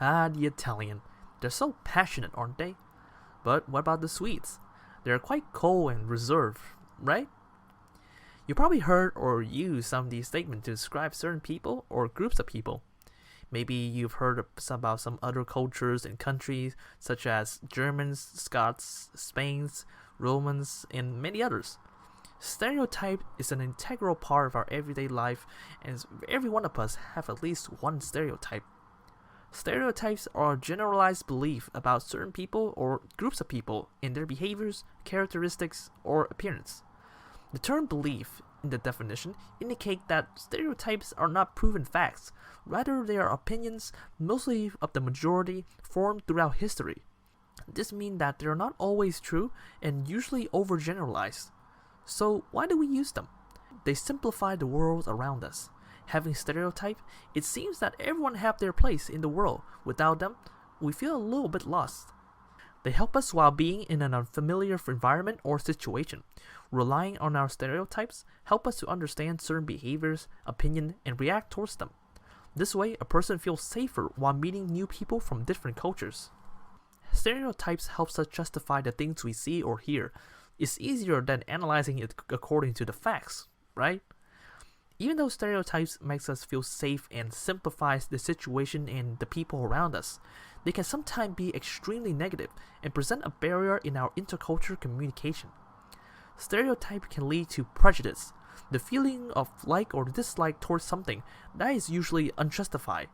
Ah, the Italian. They're so passionate, aren't they? But what about the Swedes? They're quite cold and reserved, right? You probably heard or used some of these statements to describe certain people or groups of people. Maybe you've heard about some other cultures and countries, such as Germans, Scots, Spains, Romans, and many others. Stereotype is an integral part of our everyday life, and every one of us have at least one stereotype. Stereotypes are a generalized belief about certain people or groups of people in their behaviors, characteristics, or appearance. The term belief, in the definition, indicate that stereotypes are not proven facts, rather they are opinions, mostly of the majority, formed throughout history. This means that they are not always true and usually overgeneralized. So why do we use them? They simplify the world around us. Having stereotype, it seems that everyone have their place in the world. Without them, we feel a little bit lost. They help us while being in an unfamiliar environment or situation. Relying on our stereotypes help us to understand certain behaviors, opinion, and react towards them. This way, a person feels safer while meeting new people from different cultures. Stereotypes helps us justify the things we see or hear. It's easier than analyzing it according to the facts, right? Even though stereotypes makes us feel safe and simplifies the situation and the people around us, they can sometimes be extremely negative and present a barrier in our intercultural communication. Stereotype can lead to prejudice, the feeling of like or dislike towards something that is usually unjustified.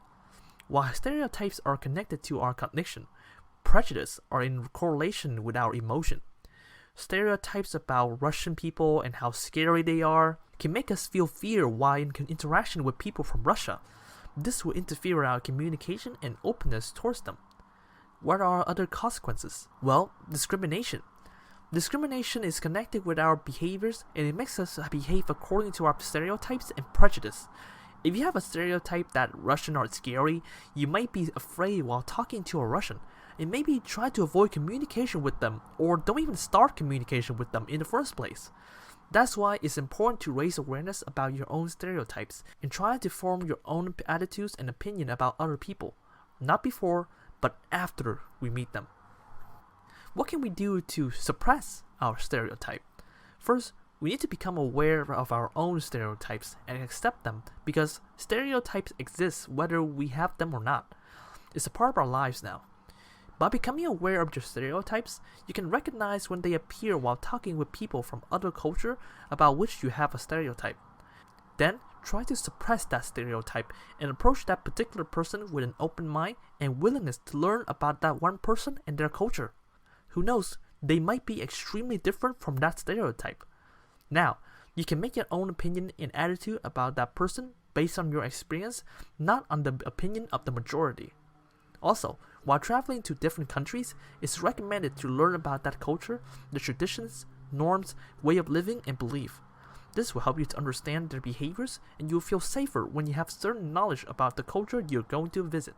While stereotypes are connected to our cognition, prejudice are in correlation with our emotion. Stereotypes about Russian people and how scary they are can make us feel fear while in interaction with people from Russia. This will interfere with our communication and openness towards them. What are other consequences? Well, discrimination. Discrimination is connected with our behaviors and it makes us behave according to our stereotypes and prejudice. If you have a stereotype that Russians are scary, you might be afraid while talking to a Russian, and maybe try to avoid communication with them or don't even start communication with them in the first place. That's why it's important to raise awareness about your own stereotypes and try to form your own attitudes and opinion about other people, not before, but after we meet them. What can we do to suppress our stereotype? First, we need to become aware of our own stereotypes and accept them because stereotypes exist whether we have them or not. It's a part of our lives now. By becoming aware of your stereotypes, you can recognize when they appear while talking with people from other culture about which you have a stereotype. Then, try to suppress that stereotype and approach that particular person with an open mind and willingness to learn about that one person and their culture. Who knows, they might be extremely different from that stereotype. Now, you can make your own opinion and attitude about that person based on your experience, not on the opinion of the majority. Also, while traveling to different countries, it's recommended to learn about that culture, the traditions, norms, way of living, and belief. This will help you to understand their behaviors, and you'll feel safer when you have certain knowledge about the culture you're going to visit.